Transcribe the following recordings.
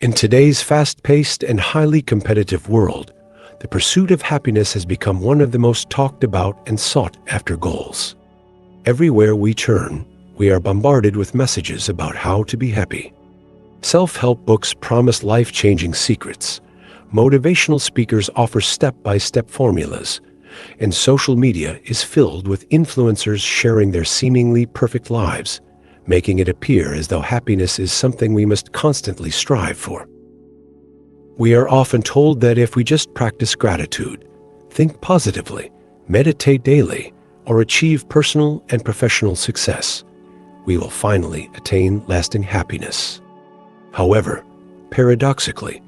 In today's fast-paced and highly competitive world, the pursuit of happiness has become one of the most talked about and sought-after goals. Everywhere we turn, we are bombarded with messages about how to be happy. Self-help books promise life-changing secrets, motivational speakers offer step-by-step formulas, and social media is filled with influencers sharing their seemingly perfect lives, making it appear as though happiness is something we must constantly strive for. We are often told that if we just practice gratitude, think positively, meditate daily, or achieve personal and professional success, we will finally attain lasting happiness. However, paradoxically,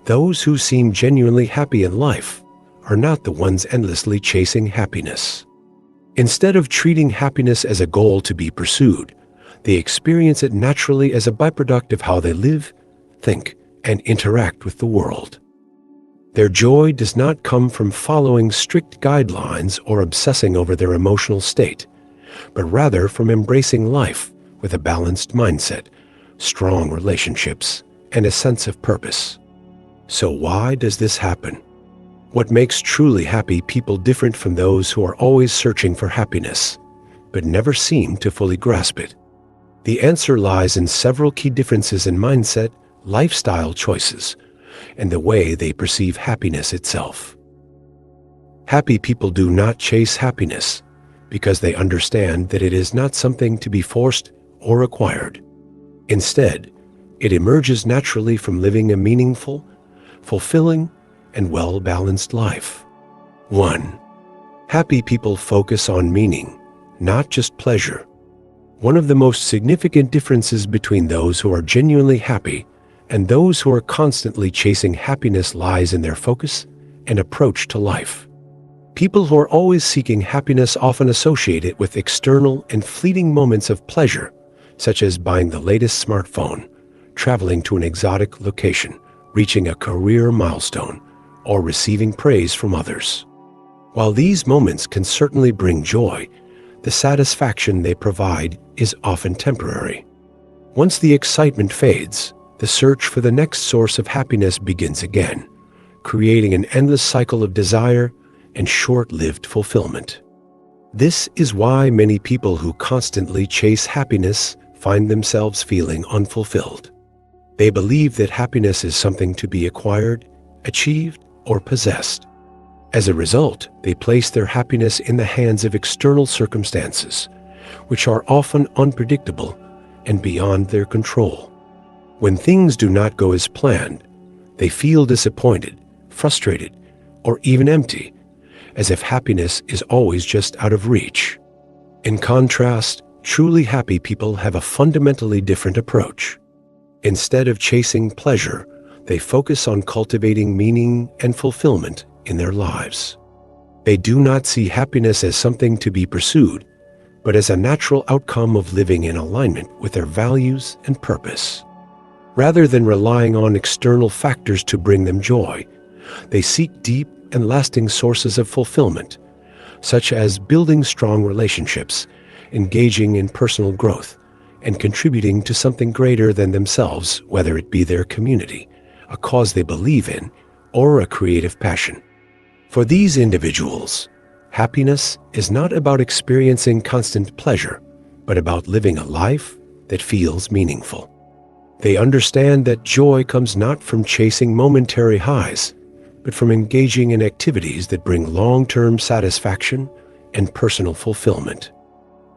those who seem genuinely happy in life are not the ones endlessly chasing happiness. Instead of treating happiness as a goal to be pursued, they experience it naturally as a byproduct of how they live, think, and interact with the world. Their joy does not come from following strict guidelines or obsessing over their emotional state, but rather from embracing life with a balanced mindset, strong relationships, and a sense of purpose. So why does this happen? What makes truly happy people different from those who are always searching for happiness, but never seem to fully grasp it? The answer lies in several key differences in mindset, lifestyle choices, and the way they perceive happiness itself. Happy people do not chase happiness because they understand that it is not something to be forced or acquired. Instead, it emerges naturally from living a meaningful, fulfilling, and well-balanced life. 1. Happy people focus on meaning, not just pleasure. One of the most significant differences between those who are genuinely happy and those who are constantly chasing happiness lies in their focus and approach to life. People who are always seeking happiness often associate it with external and fleeting moments of pleasure, such as buying the latest smartphone, traveling to an exotic location, reaching a career milestone, or receiving praise from others. While these moments can certainly bring joy, the satisfaction they provide is often temporary. Once the excitement fades, the search for the next source of happiness begins again, creating an endless cycle of desire and short-lived fulfillment. This is why many people who constantly chase happiness find themselves feeling unfulfilled. They believe that happiness is something to be acquired, achieved, or possessed. As a result, they place their happiness in the hands of external circumstances, which are often unpredictable and beyond their control. When things do not go as planned, they feel disappointed, frustrated, or even empty, as if happiness is always just out of reach. In contrast, truly happy people have a fundamentally different approach. Instead of chasing pleasure, they focus on cultivating meaning and fulfillment in their lives. They do not see happiness as something to be pursued, but as a natural outcome of living in alignment with their values and purpose. Rather than relying on external factors to bring them joy, they seek deep and lasting sources of fulfillment, such as building strong relationships, engaging in personal growth, and contributing to something greater than themselves, whether it be their community, a cause they believe in, or a creative passion. For these individuals, happiness is not about experiencing constant pleasure, but about living a life that feels meaningful. They understand that joy comes not from chasing momentary highs, but from engaging in activities that bring long-term satisfaction and personal fulfillment.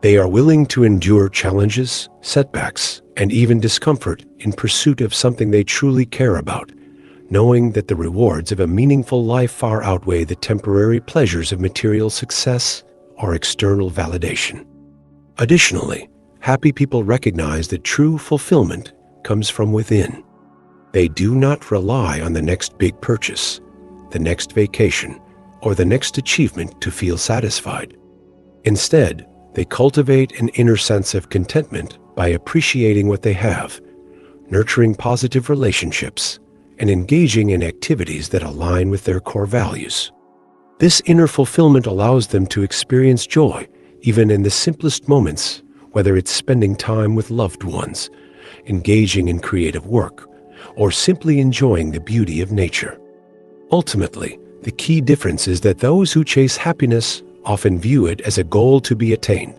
They are willing to endure challenges, setbacks, and even discomfort in pursuit of something they truly care about, knowing that the rewards of a meaningful life far outweigh the temporary pleasures of material success or external validation. Additionally, happy people recognize that true fulfillment comes from within. They do not rely on the next big purchase, the next vacation, or the next achievement to feel satisfied. Instead, they cultivate an inner sense of contentment by appreciating what they have, nurturing positive relationships, and engaging in activities that align with their core values. This inner fulfillment allows them to experience joy even in the simplest moments, whether it's spending time with loved ones, engaging in creative work, or simply enjoying the beauty of nature. Ultimately, the key difference is that those who chase happiness often view it as a goal to be attained,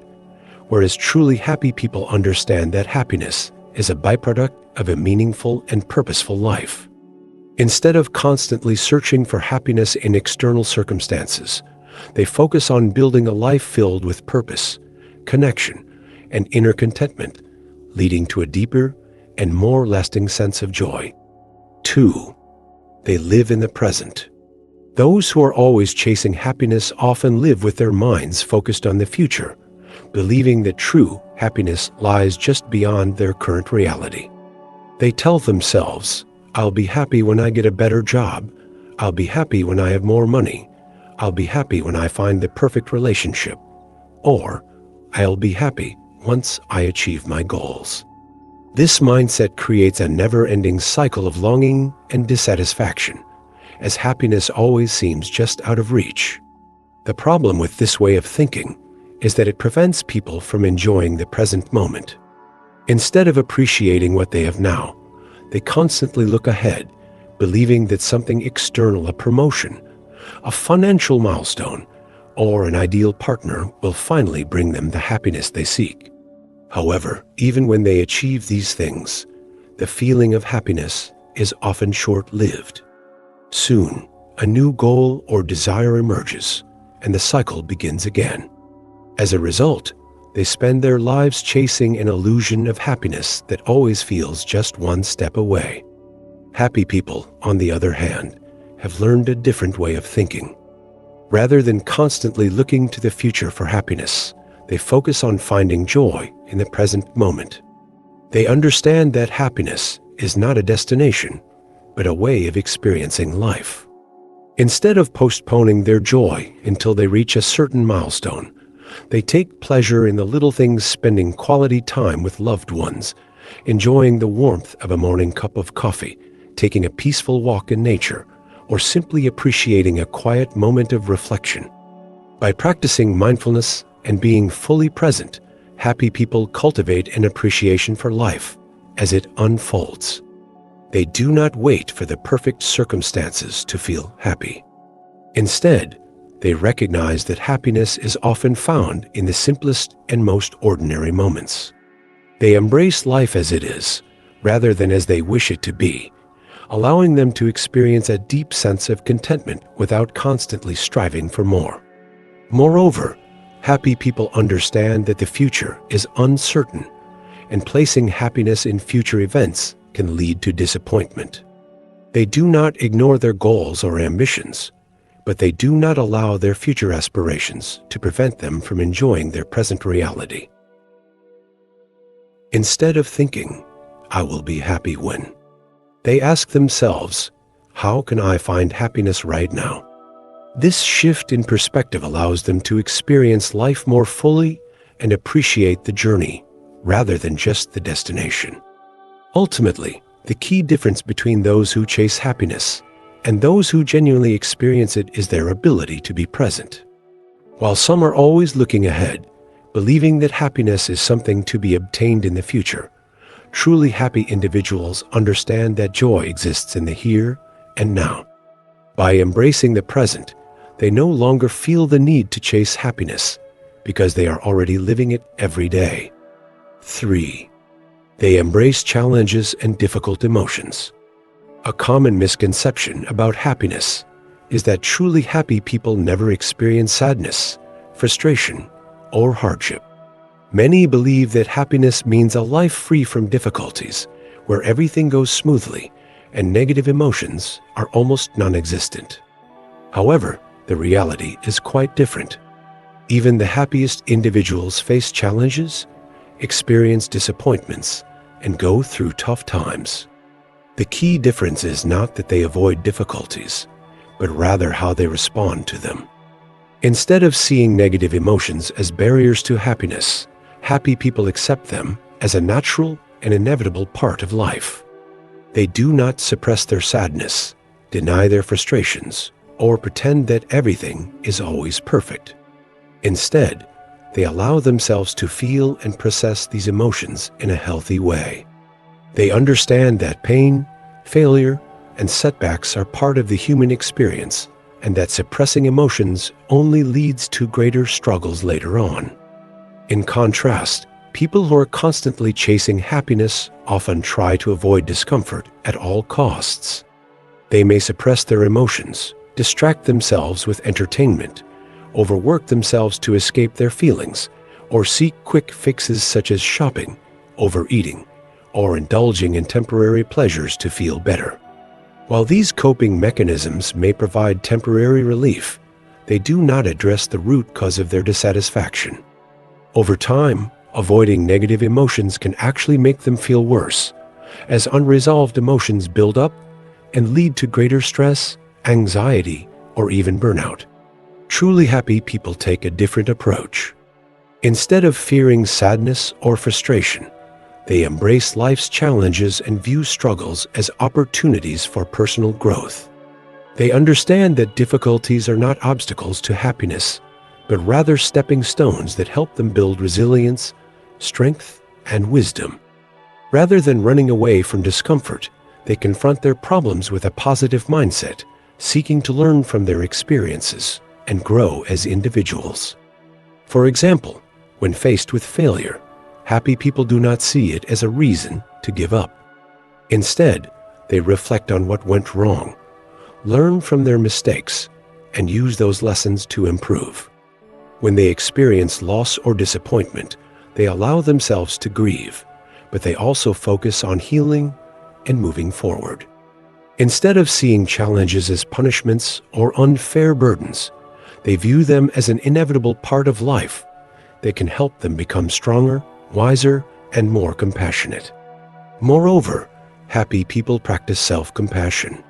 whereas truly happy people understand that happiness is a byproduct of a meaningful and purposeful life. Instead of constantly searching for happiness in external circumstances, they focus on building a life filled with purpose, connection, and inner contentment, leading to a deeper and more lasting sense of joy. 2. They live in the present. Those who are always chasing happiness often live with their minds focused on the future, believing that true happiness lies just beyond their current reality. They tell themselves, "I'll be happy when I get a better job. I'll be happy when I have more money. I'll be happy when I find the perfect relationship." Or, "I'll be happy once I achieve my goals." This mindset creates a never-ending cycle of longing and dissatisfaction, as happiness always seems just out of reach. The problem with this way of thinking is that it prevents people from enjoying the present moment. Instead of appreciating what they have now, they constantly look ahead, believing that something external, a promotion, a financial milestone, or an ideal partner will finally bring them the happiness they seek. However, even when they achieve these things, the feeling of happiness is often short-lived. Soon, a new goal or desire emerges, and the cycle begins again. As a result, they spend their lives chasing an illusion of happiness that always feels just one step away. Happy people, on the other hand, have learned a different way of thinking. Rather than constantly looking to the future for happiness, they focus on finding joy in the present moment. They understand that happiness is not a destination, but a way of experiencing life. Instead of postponing their joy until they reach a certain milestone, they take pleasure in the little things, spending quality time with loved ones, enjoying the warmth of a morning cup of coffee, taking a peaceful walk in nature, or simply appreciating a quiet moment of reflection. By practicing mindfulness and being fully present, happy people cultivate an appreciation for life as it unfolds. They do not wait for the perfect circumstances to feel happy. Instead, they recognize that happiness is often found in the simplest and most ordinary moments. They embrace life as it is, rather than as they wish it to be, allowing them to experience a deep sense of contentment without constantly striving for more. Moreover, happy people understand that the future is uncertain, and placing happiness in future events can lead to disappointment. They do not ignore their goals or ambitions, but they do not allow their future aspirations to prevent them from enjoying their present reality. Instead of thinking, "I will be happy when," they ask themselves, "How can I find happiness right now?" This shift in perspective allows them to experience life more fully and appreciate the journey rather than just the destination. Ultimately, the key difference between those who chase happiness and those who genuinely experience it is their ability to be present. While some are always looking ahead, believing that happiness is something to be obtained in the future, truly happy individuals understand that joy exists in the here and now. By embracing the present, they no longer feel the need to chase happiness because they are already living it every day. 3. They embrace challenges and difficult emotions. A common misconception about happiness is that truly happy people never experience sadness, frustration, or hardship. Many believe that happiness means a life free from difficulties, where everything goes smoothly and negative emotions are almost non-existent. However, the reality is quite different. Even the happiest individuals face challenges, experience disappointments, and go through tough times. The key difference is not that they avoid difficulties, but rather how they respond to them. Instead of seeing negative emotions as barriers to happiness, happy people accept them as a natural and inevitable part of life. They do not suppress their sadness, deny their frustrations, or pretend that everything is always perfect. Instead, they allow themselves to feel and process these emotions in a healthy way. They understand that pain, failure, and setbacks are part of the human experience, and that suppressing emotions only leads to greater struggles later on. In contrast, people who are constantly chasing happiness often try to avoid discomfort at all costs. They may suppress their emotions, distract themselves with entertainment, overwork themselves to escape their feelings, or seek quick fixes such as shopping, overeating, or indulging in temporary pleasures to feel better. While these coping mechanisms may provide temporary relief, they do not address the root cause of their dissatisfaction. Over time, avoiding negative emotions can actually make them feel worse, as unresolved emotions build up and lead to greater stress, anxiety, or even burnout. Truly happy people take a different approach. Instead of fearing sadness or frustration, they embrace life's challenges and view struggles as opportunities for personal growth. They understand that difficulties are not obstacles to happiness, but rather stepping stones that help them build resilience, strength, and wisdom. Rather than running away from discomfort, they confront their problems with a positive mindset, seeking to learn from their experiences and grow as individuals. For example, when faced with failure, happy people do not see it as a reason to give up. Instead, they reflect on what went wrong, learn from their mistakes, and use those lessons to improve. When they experience loss or disappointment, they allow themselves to grieve, but they also focus on healing and moving forward. Instead of seeing challenges as punishments or unfair burdens, they view them as an inevitable part of life that can help them become stronger, wiser, and more compassionate. Moreover, happy people practice self-compassion.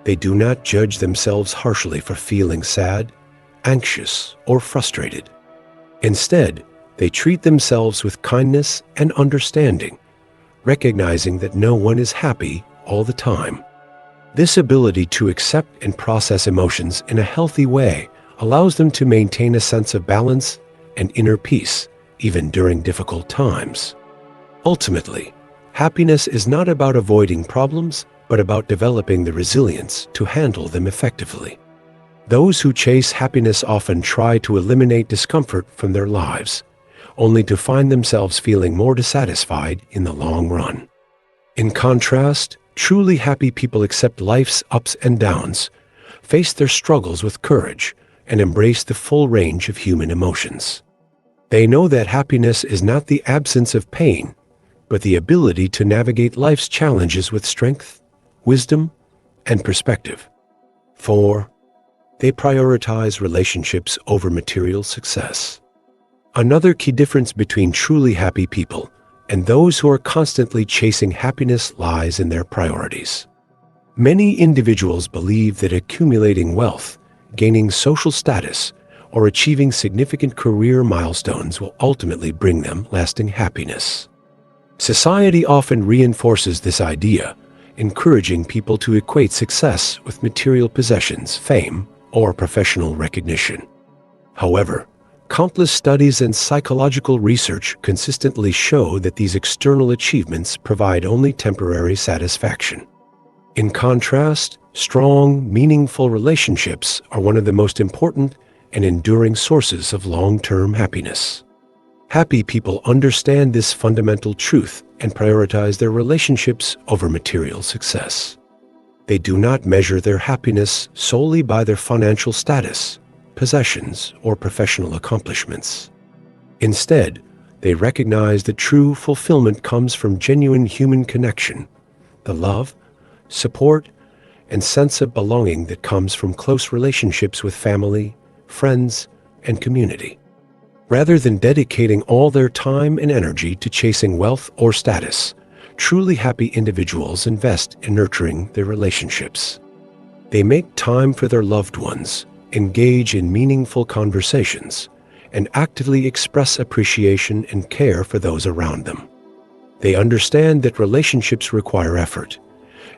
They do not judge themselves harshly for feeling sad, anxious, or frustrated. Instead, they treat themselves with kindness and understanding, recognizing that no one is happy all the time. This ability to accept and process emotions in a healthy way allows them to maintain a sense of balance and inner peace, even during difficult times. Ultimately, happiness is not about avoiding problems, but about developing the resilience to handle them effectively. Those who chase happiness often try to eliminate discomfort from their lives, only to find themselves feeling more dissatisfied in the long run. In contrast, truly happy people accept life's ups and downs, face their struggles with courage, and embrace the full range of human emotions. They know that happiness is not the absence of pain, but the ability to navigate life's challenges with strength, wisdom, and perspective. 4. They prioritize relationships over material success. Another key difference between truly happy people and those who are constantly chasing happiness lies in their priorities. Many individuals believe that accumulating wealth, gaining social status, or achieving significant career milestones will ultimately bring them lasting happiness. Society often reinforces this idea, encouraging people to equate success with material possessions, fame, or professional recognition. However, countless studies and psychological research consistently show that these external achievements provide only temporary satisfaction. In contrast, strong, meaningful relationships are one of the most important and enduring sources of long-term happiness. Happy people understand this fundamental truth and prioritize their relationships over material success. They do not measure their happiness solely by their financial status, possessions, or professional accomplishments. Instead, they recognize that true fulfillment comes from genuine human connection, the love, support, and sense of belonging that comes from close relationships with family, friends, and community. Rather than dedicating all their time and energy to chasing wealth or status, truly happy individuals invest in nurturing their relationships. They make time for their loved ones, engage in meaningful conversations, and actively express appreciation and care for those around them. They understand that relationships require effort,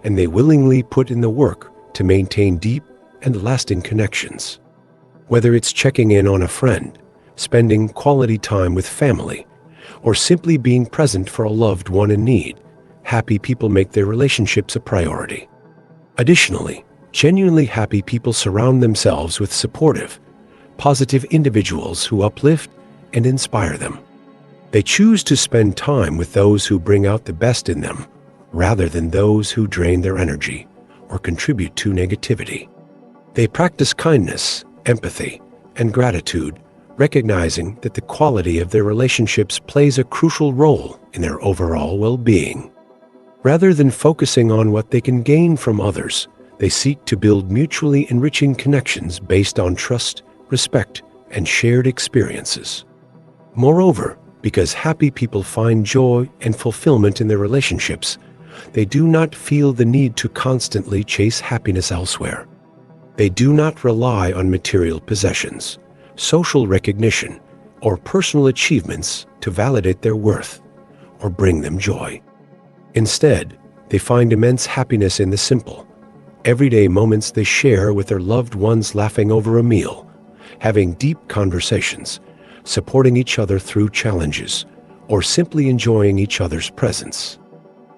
and they willingly put in the work to maintain deep and lasting connections. Whether it's checking in on a friend, spending quality time with family, or simply being present for a loved one in need, happy people make their relationships a priority. Additionally, genuinely happy people surround themselves with supportive, positive individuals who uplift and inspire them. They choose to spend time with those who bring out the best in them, rather than those who drain their energy or contribute to negativity. They practice kindness, empathy, and gratitude, recognizing that the quality of their relationships plays a crucial role in their overall well-being. Rather than focusing on what they can gain from others, they seek to build mutually enriching connections based on trust, respect, and shared experiences. Moreover, because happy people find joy and fulfillment in their relationships, they do not feel the need to constantly chase happiness elsewhere. They do not rely on material possessions, social recognition, or personal achievements to validate their worth or bring them joy. Instead, they find immense happiness in the simple, everyday moments they share with their loved ones, laughing over a meal, having deep conversations, supporting each other through challenges, or simply enjoying each other's presence.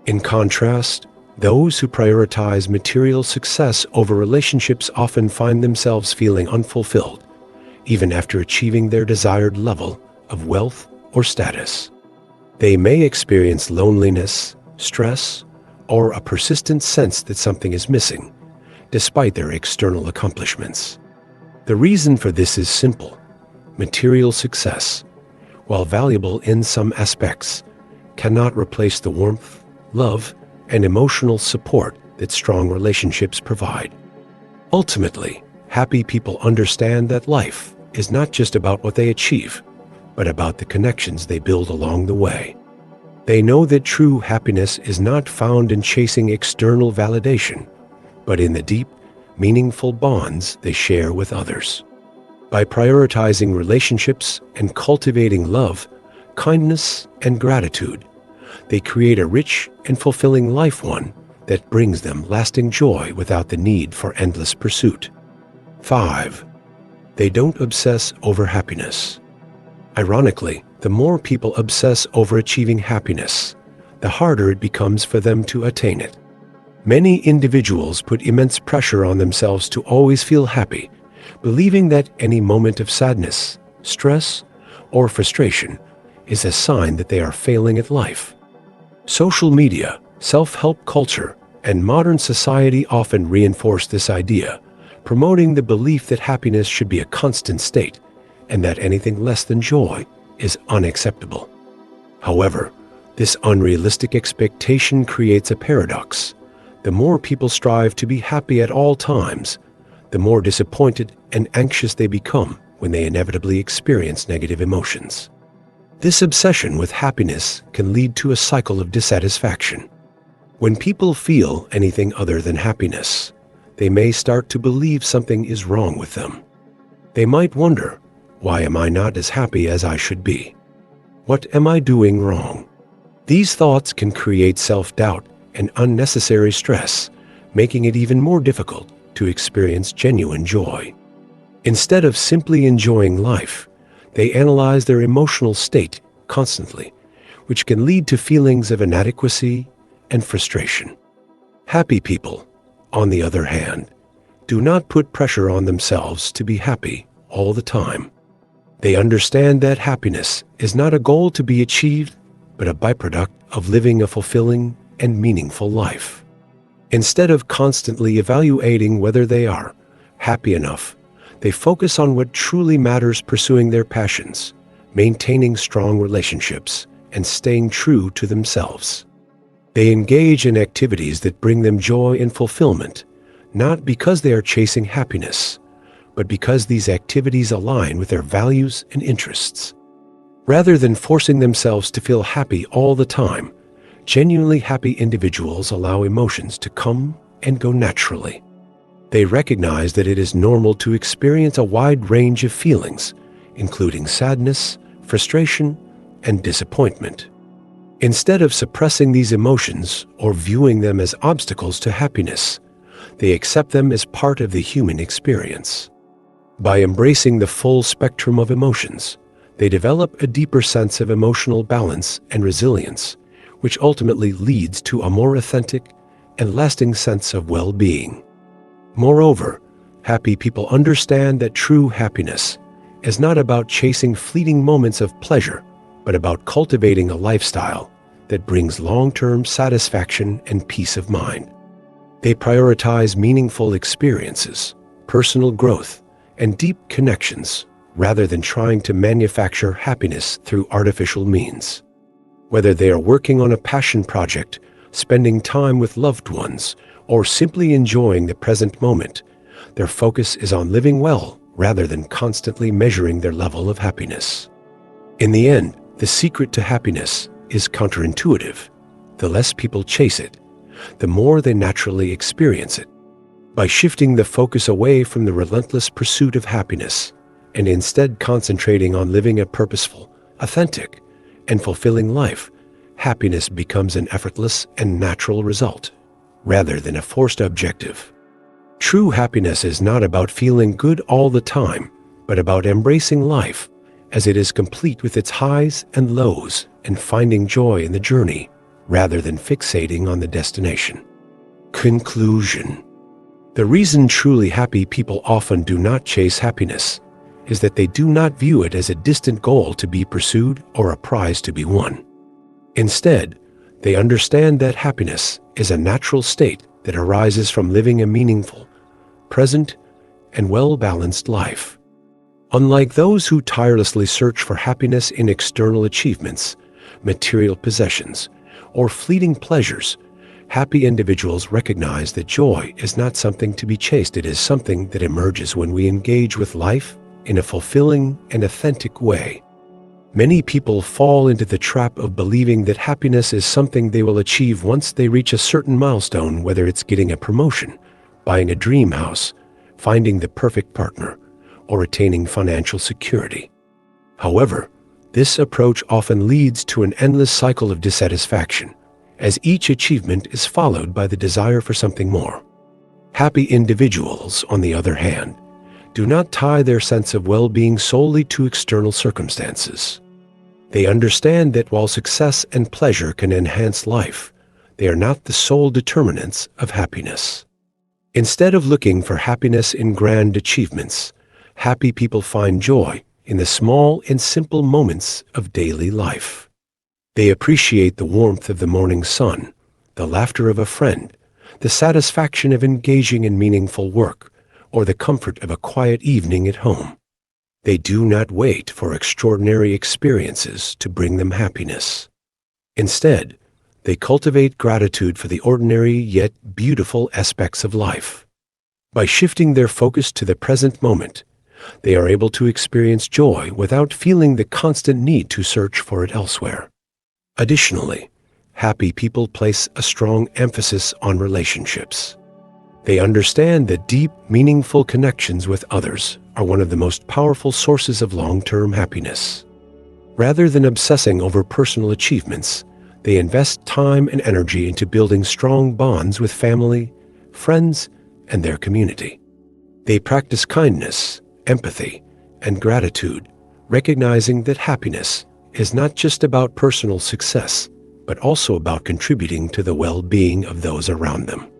In contrast, those who prioritize material success over relationships often find themselves feeling unfulfilled, even after achieving their desired level of wealth or status. They may experience loneliness, stress, or a persistent sense that something is missing, despite their external accomplishments. The reason for this is simple. Material success, while valuable in some aspects, cannot replace the warmth, love, and emotional support that strong relationships provide. Ultimately, happy people understand that life is not just about what they achieve, but about the connections they build along the way. They know that true happiness is not found in chasing external validation, but in the deep, meaningful bonds they share with others. By prioritizing relationships and cultivating love, kindness, and gratitude, they create a rich and fulfilling life, one that brings them lasting joy without the need for endless pursuit. 5. They don't obsess over happiness. Ironically, the more people obsess over achieving happiness, the harder it becomes for them to attain it. Many individuals put immense pressure on themselves to always feel happy, believing that any moment of sadness, stress, or frustration is a sign that they are failing at life. Social media, self-help culture, and modern society often reinforce this idea, promoting the belief that happiness should be a constant state and that anything less than joy is unacceptable. However, this unrealistic expectation creates a paradox. The more people strive to be happy at all times, the more disappointed and anxious they become when they inevitably experience negative emotions. This obsession with happiness can lead to a cycle of dissatisfaction. When people feel anything other than happiness, they may start to believe something is wrong with them. They might wonder, why am I not as happy as I should be? What am I doing wrong? These thoughts can create self-doubt and unnecessary stress, making it even more difficult to experience genuine joy. Instead of simply enjoying life, they analyze their emotional state constantly, which can lead to feelings of inadequacy and frustration. Happy people, on the other hand, do not put pressure on themselves to be happy all the time. They understand that happiness is not a goal to be achieved, but a byproduct of living a fulfilling and meaningful life. Instead of constantly evaluating whether they are happy enough, they focus on what truly matters, pursuing their passions, maintaining strong relationships, and staying true to themselves. They engage in activities that bring them joy and fulfillment, not because they are chasing happiness, but because these activities align with their values and interests. Rather than forcing themselves to feel happy all the time, genuinely happy individuals allow emotions to come and go naturally. They recognize that it is normal to experience a wide range of feelings, including sadness, frustration, and disappointment. Instead of suppressing these emotions or viewing them as obstacles to happiness, they accept them as part of the human experience. By embracing the full spectrum of emotions, they develop a deeper sense of emotional balance and resilience, which ultimately leads to a more authentic and lasting sense of well-being. Moreover, happy people understand that true happiness is not about chasing fleeting moments of pleasure, but about cultivating a lifestyle that brings long-term satisfaction and peace of mind. They prioritize meaningful experiences, personal growth, and deep connections rather than trying to manufacture happiness through artificial means. Whether they are working on a passion project, spending time with loved ones, or simply enjoying the present moment, their focus is on living well rather than constantly measuring their level of happiness. In the end, the secret to happiness is counterintuitive. The less people chase it, the more they naturally experience it. By shifting the focus away from the relentless pursuit of happiness and instead concentrating on living a purposeful, authentic, and fulfilling life, happiness becomes an effortless and natural result, rather than a forced objective. True happiness is not about feeling good all the time, but about embracing life as it is, complete with its highs and lows, and finding joy in the journey rather than fixating on the destination. Conclusion. The reason truly happy people often do not chase happiness is that they do not view it as a distant goal to be pursued or a prize to be won. Instead, they understand that happiness is a natural state that arises from living a meaningful, present, and well-balanced life. Unlike those who tirelessly search for happiness in external achievements, material possessions, or fleeting pleasures, happy individuals recognize that joy is not something to be chased. It is something that emerges when we engage with life in a fulfilling and authentic way. Many people fall into the trap of believing that happiness is something they will achieve once they reach a certain milestone, whether it's getting a promotion, buying a dream house, finding the perfect partner, or attaining financial security. However, this approach often leads to an endless cycle of dissatisfaction, as each achievement is followed by the desire for something more. Happy individuals, on the other hand, do not tie their sense of well-being solely to external circumstances. They understand that while success and pleasure can enhance life, they are not the sole determinants of happiness. Instead of looking for happiness in grand achievements, happy people find joy in the small and simple moments of daily life. They appreciate the warmth of the morning sun, the laughter of a friend, the satisfaction of engaging in meaningful work, or the comfort of a quiet evening at home. They do not wait for extraordinary experiences to bring them happiness. Instead, they cultivate gratitude for the ordinary yet beautiful aspects of life. By shifting their focus to the present moment, they are able to experience joy without feeling the constant need to search for it elsewhere. Additionally, happy people place a strong emphasis on relationships. They understand that deep, meaningful connections with others are one of the most powerful sources of long-term happiness. Rather than obsessing over personal achievements, they invest time and energy into building strong bonds with family, friends, and their community. They practice kindness, empathy, and gratitude, recognizing that happiness is not just about personal success, but also about contributing to the well-being of those around them.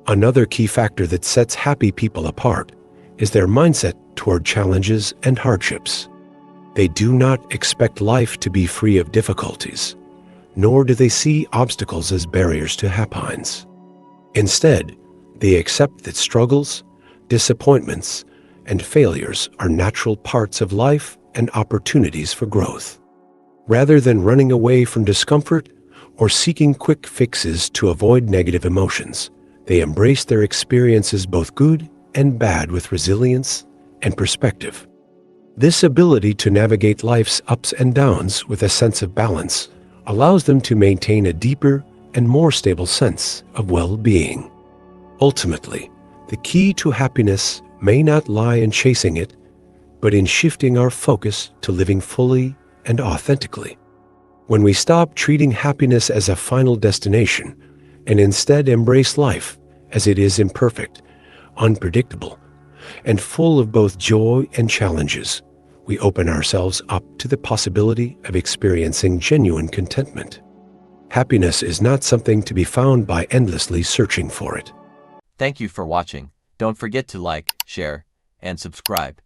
Another key factor that sets happy people apart is their mindset toward challenges and hardships. They do not expect life to be free of difficulties, nor do they see obstacles as barriers to happiness. Instead, they accept that struggles, disappointments, and failures are natural parts of life and opportunities for growth. Rather than running away from discomfort or seeking quick fixes to avoid negative emotions, they embrace their experiences, both good and bad, with resilience and perspective. This ability to navigate life's ups and downs with a sense of balance allows them to maintain a deeper and more stable sense of well-being. Ultimately, the key to happiness may not lie in chasing it, but in shifting our focus to living fully and authentically. When we stop treating happiness as a final destination and instead embrace life as it is, imperfect, unpredictable, and full of both joy and challenges, we open ourselves up to the possibility of experiencing genuine contentment. Happiness is not something to be found by endlessly searching for it. Thank you for watching. Don't forget to like, share, and subscribe.